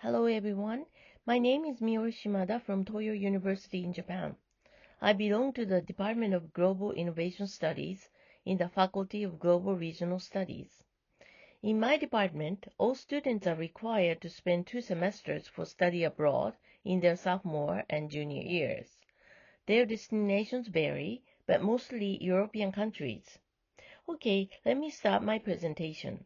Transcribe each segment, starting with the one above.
Hello everyone, my name is Miori Shimada from Toyo University in Japan. I belong to the Department of Global Innovation Studies in the Faculty of Global Regional Studies. In my department, all students are required to spend 2 semesters for study abroad in their sophomore and junior years. Their destinations vary, but mostly European countries. Okay, let me start my presentation.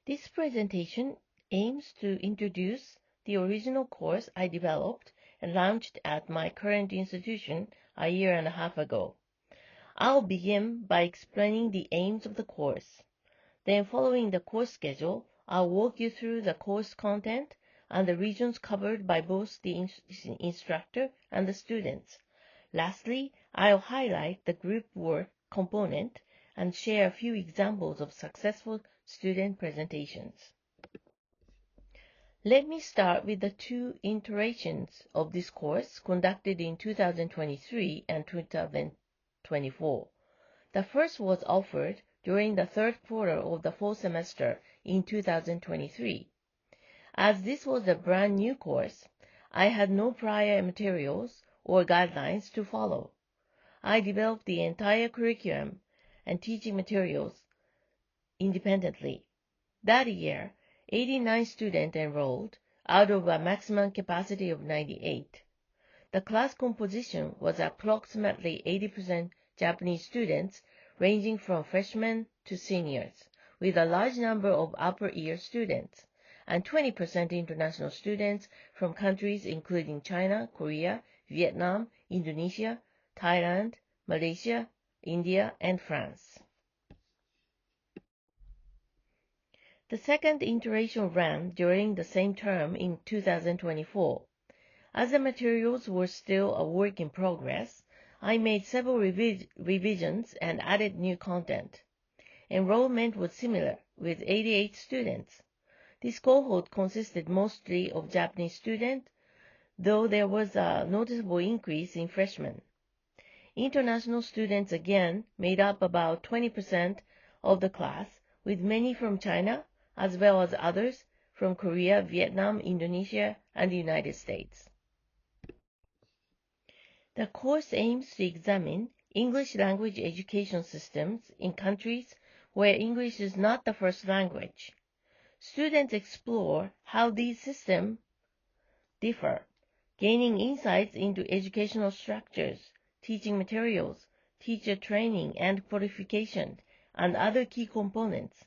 This presentation aims to introduce the original course I developed and launched at my current institution a year and a half ago. I'll begin by explaining the aims of the course. Then, following the course schedule, I'll walk you through the course content and the regions covered by both the instructor and the students. Lastly, I'll highlight the group work component and share a few examples of successful student presentations. Let me start with the 2 iterations of this course conducted in 2023 and 2024. The first was offered during the 3rd quarter of the fall semester in 2023. As this was a brand new course, I had no prior materials or guidelines to follow. I developed the entire curriculum and teaching materials independently. That year, 89 students enrolled out of a maximum capacity of 98. The class composition was approximately 80% Japanese students ranging from freshmen to seniors, with a large number of upper year students, and 20% international students from countries including China, Korea, Vietnam, Indonesia, Thailand, Malaysia, India, and France. The second iteration ran during the same term in 2024. As the materials were still a work in progress, I made several revisions and added new content. Enrollment was similar, with 88 students. This cohort consisted mostly of Japanese students, though there was a noticeable increase in freshmen. International students again made up about 20% of the class, with many from China, as well as others from Korea, Vietnam, Indonesia, and the United States. The course aims to examine English language education systems in countries where English is not the first language. Students explore how these systems differ, gaining insights into educational structures, teaching materials, teacher training and qualification, and other key components.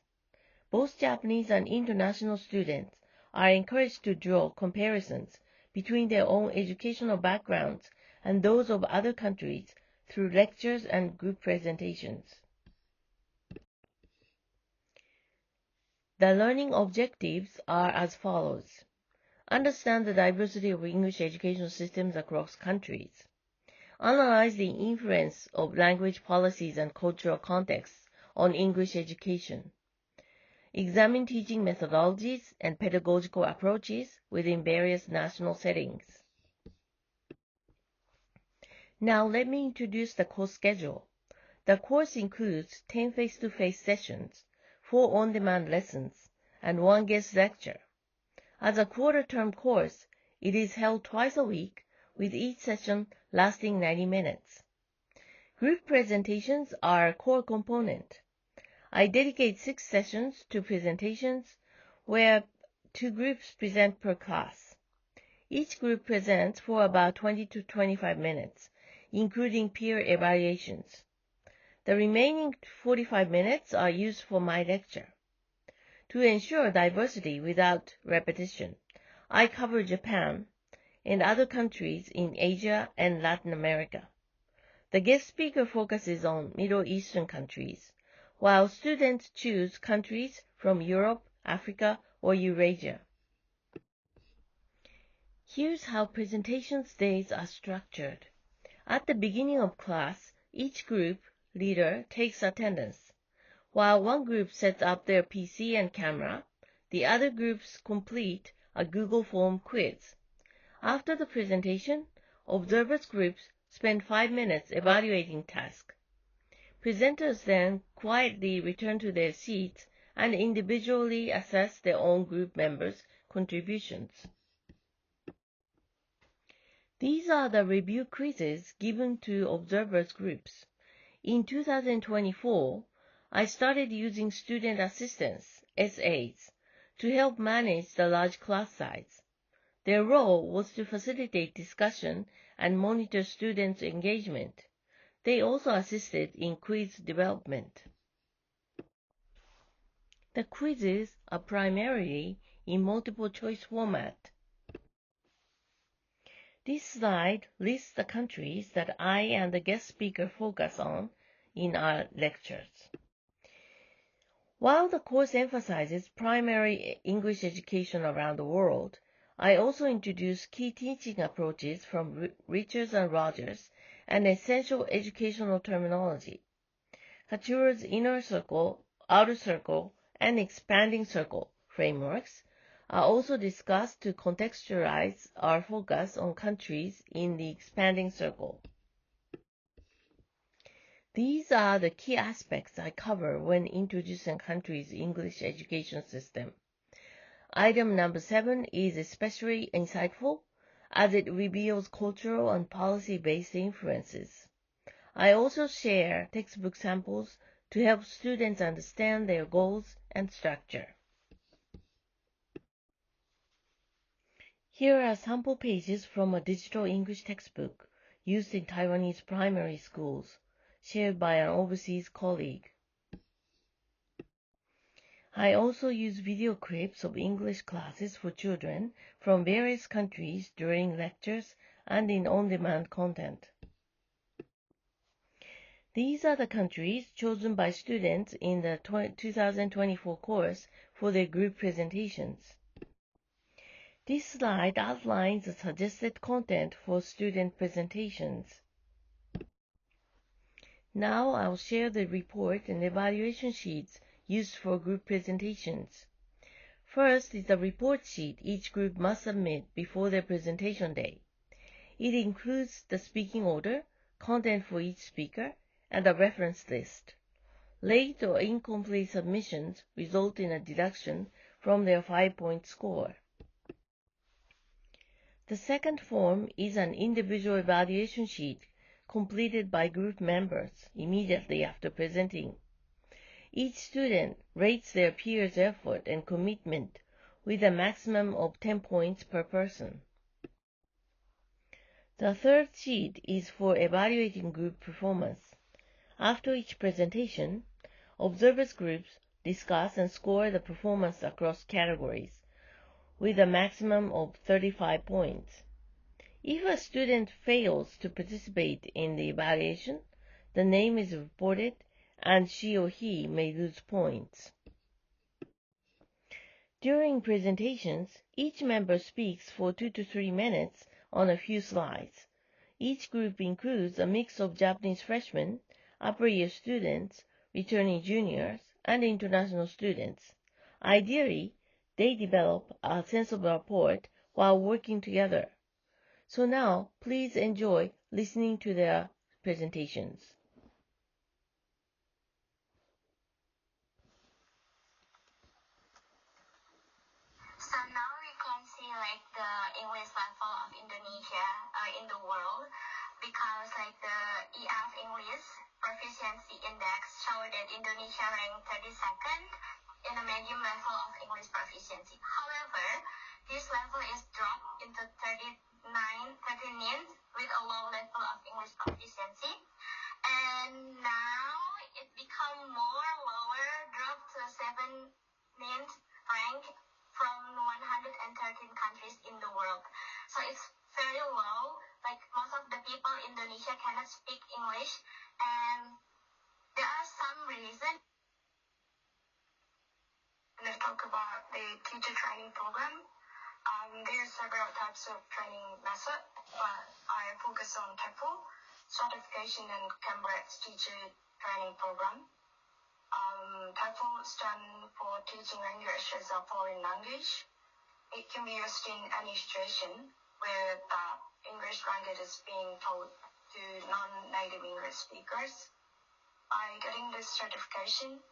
Both Japanese and international students are encouraged to draw comparisons between their own educational backgrounds and those of other countries through lectures and group presentations. The learning objectives are as follows. Understand the diversity of English education systems across countries. Analyze the influence of language policies and cultural contexts on English education. Examine teaching methodologies and pedagogical approaches within various national settings. Now let me introduce the course schedule. The course includes 10 face-to-face sessions, 4 on-demand lessons, and 1 guest lecture. As a quarter-term course, it is held twice a week, with each session lasting 90 minutes. Group presentations are a core component. I dedicate 6 sessions to presentations, where 2 groups present per class. Each group presents for about 20 to 25 minutes, including peer evaluations. The remaining 45 minutes are used for my lecture. To ensure diversity without repetition, I cover Japan and other countries in Asia and Latin America. The guest speaker focuses on Middle Eastern countries, while students choose countries from Europe, Africa, or Eurasia. Here's how presentation days are structured. At the beginning of class, each group leader takes attendance. While one group sets up their PC and camera, the other groups complete a Google Form quiz. After the presentation, observers groups spend 5 minutes evaluating tasks. Presenters then quietly return to their seats and individually assess their own group members' contributions. These are the review quizzes given to observers groups. In 2024, I started using student assistants, SAs, to help manage the large class size. Their role was to facilitate discussion and monitor students' engagement. They also assisted in quiz development. The quizzes are primarily in multiple choice format. This slide lists the countries that I and the guest speaker focus on in our lectures. While the course emphasizes primary English education around the world, I also introduce key teaching approaches from Richards and Rogers and essential educational terminology. Hatura's inner circle, outer circle, and expanding circle frameworks are also discussed to contextualize our focus on countries in the expanding circle. These are the key aspects I cover when introducing a country's English education system. Item number 7 is especially insightful as it reveals cultural and policy-based influences. I also share textbook samples to help students understand their goals and structure. Here are sample pages from a digital English textbook used in Taiwanese primary schools, shared by an overseas colleague. I also use video clips of English classes for children from various countries during lectures and in on-demand content. These are the countries chosen by students in the 2024 course for their group presentations. This slide outlines the suggested content for student presentations. Now I'll share the report and evaluation sheets used for group presentations. First is the report sheet each group must submit before their presentation day. It includes the speaking order, content for each speaker, and a reference list. Late or incomplete submissions result in a deduction from their 5-point score. The second form is an individual evaluation sheet completed by group members immediately after presenting. Each student rates their peers' effort and commitment with a maximum of 10 points per person. The third sheet is for evaluating group performance. After each presentation, observers groups discuss and score the performance across categories, with a maximum of 35 points. If a student fails to participate in the evaluation, the name is reported and she or he may lose points. During presentations, each member speaks for 2 to 3 minutes on a few slides. Each group includes a mix of Japanese freshmen, upper year students, returning juniors, and international students. Ideally, they develop a sense of rapport while working together. So now, please enjoy listening to their presentations. So now we can see like the English level of Indonesia in the world, because like the EF English proficiency index showed that Indonesia ranked 32nd in a medium level of English proficiency. However, this level is dropped into 39th with a low level of English proficiency, and now it become more lower, dropped to 7th rank from 113 countries in the world. So it's very low. Like most of the people in Indonesia cannot speak English, and there are some reasons. When I talk about the teacher training program, there are several types of training method, but I focus on TEFL, certification and Cambridge teacher training program. TEFL stands for teaching language as a foreign language. It can be used in any situation where the English language is being taught to non-native English speakers. By getting this certification,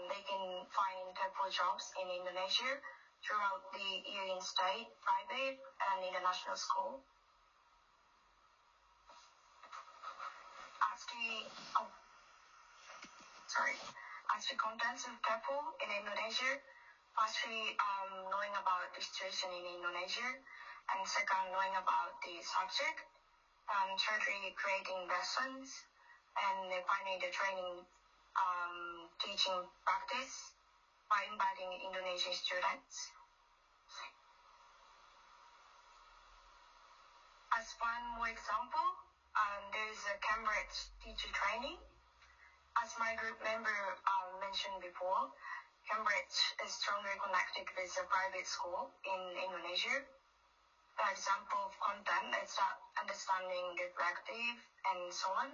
They can find TEFL jobs in Indonesia throughout the year in state, private, and international school. As the contents of TEFL in Indonesia, firstly, knowing about the situation in Indonesia, and second, knowing about the subject, and thirdly, creating lessons, and finally, the training teaching practice by inviting Indonesian students. As one more example, there is a Cambridge teacher training. As my group member mentioned before, Cambridge is strongly connected with a private school in Indonesia. An example of content is that understanding reflective and so on.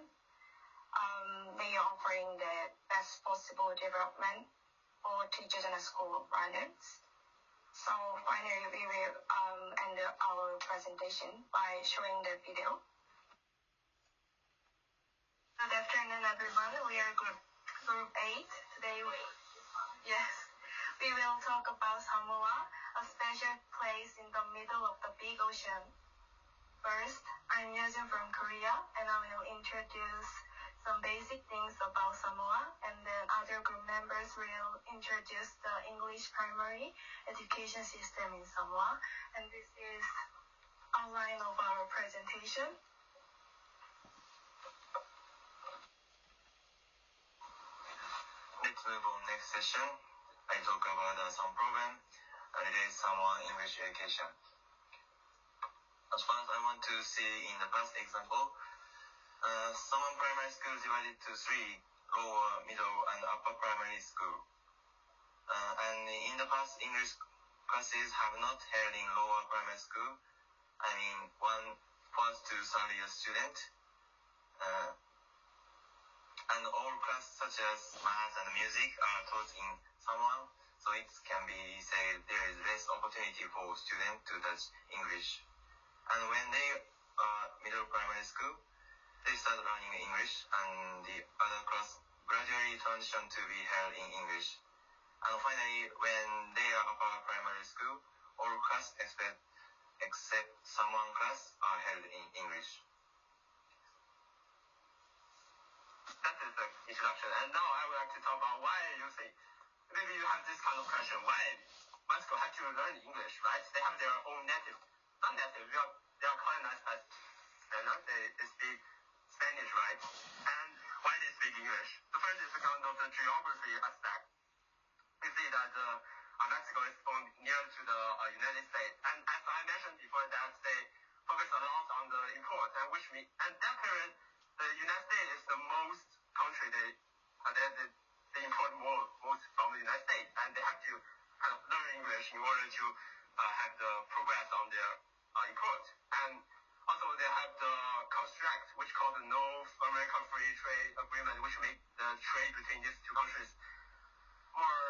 They are offering the best possible development for teachers and school runners. So finally, we will end our presentation by showing the video. Good afternoon, everyone. We are group 8. Today, we will talk about Samoa, a special place in the middle of the big ocean. First, I'm Yajin from Korea, and I will introduce some basic things about Samoa, and then other group members will introduce the English primary education system in Samoa, and this is outline of our presentation. Let's move on next session. I talk about some problem related to Samoa English education. As far as I want to see in the past example, Samoan primary school divided to 3, lower, middle, and upper primary school. And in the past, English classes have not held in lower primary school. I mean, 1 first to 3rd year student. And all classes such as math and music are taught in Samoan, so it can be said there is less opportunity for students to touch English. And when they are middle primary school, they start learning English, and the other class gradually transition to be held in English. And finally, when they are upper primary school, all class except Samoan class are held in English. That is the introduction. And now I would like to talk about why you say, maybe you have this kind of question, why my school have to learn English, right? They have their own native, not native, they are colonized by, they speak Spanish, right? And why they speak English? The first is because of the geography aspect. We see that Mexico is near to the United States, and as I mentioned before, that they focus a lot on the import, and that period, the United States is the most country they import most from the United States, and they have to kind of learn English in order to have the progress on their import. And also they have the construct, which called the North American Free Trade Agreement, which make the trade between these two countries more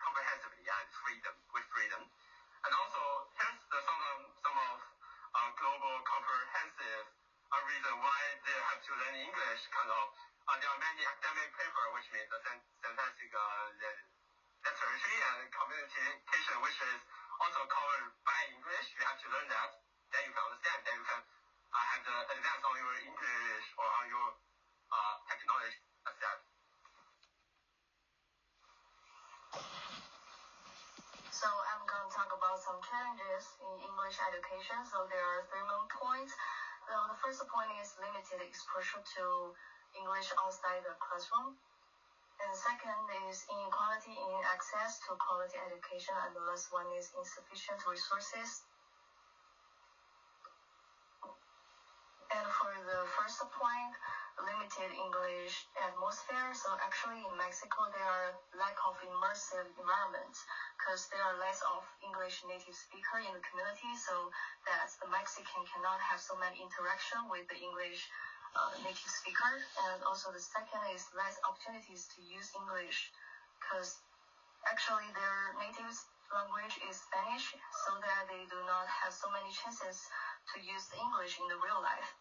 comprehensively and with freedom. And also here's some of global comprehensive reason why they have to learn English. There are many academic papers which means the synthetic literacy and communication, which is also covered by English. You have to learn that, then you can understand, then you can have the advance on your English or on your technology aspect. So I'm going to talk about some challenges in English education. So there are 3 main points. The first point is limited exposure to English outside the classroom. And the second is inequality in access to quality education. And the last one is insufficient resources. And for the first point, limited English atmosphere. So actually in Mexico, there are lack of immersive environments because there are less of English native speaker in the community. So that the Mexican cannot have so many interaction with the English native speaker. And also the second is less opportunities to use English because actually their native language is Spanish, so that they do not have so many chances to use English in the real life.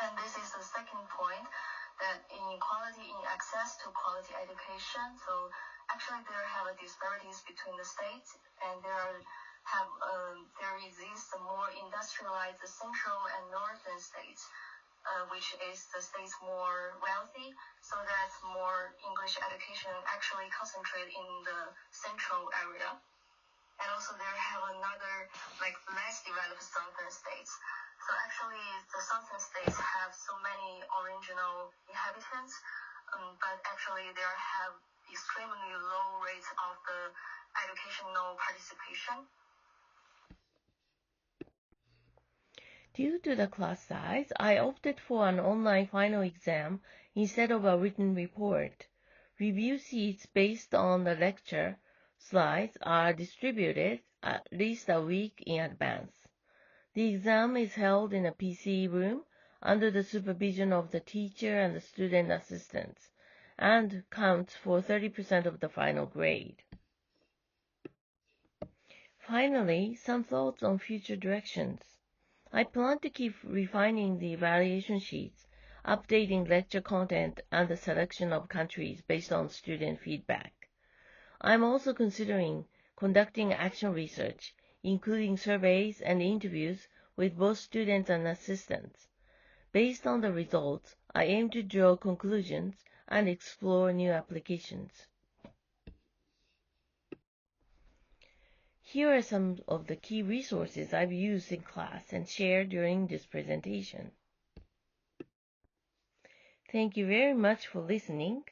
And this is the second point. that inequality in access to quality education. So actually there have disparities between the states, and there exists more industrialized central and northern states, which is the states more wealthy, so that more English education actually concentrate in the central area. And also there have another less developed southern states. So actually the southern states have so many original inhabitants, but actually they have extremely low rates of the educational participation. Due to the class size, I opted for an online final exam instead of a written report. Review sheets based on the lecture slides are distributed at least a week in advance. The exam is held in a PC room under the supervision of the teacher and the student assistants, and counts for 30% of the final grade. Finally, some thoughts on future directions. I plan to keep refining the evaluation sheets, updating lecture content, and the selection of countries based on student feedback. I'm also considering conducting action research, including surveys and interviews with both students and assistants. Based on the results, I aim to draw conclusions and explore new applications. Here are some of the key resources I've used in class and shared during this presentation. Thank you very much for listening.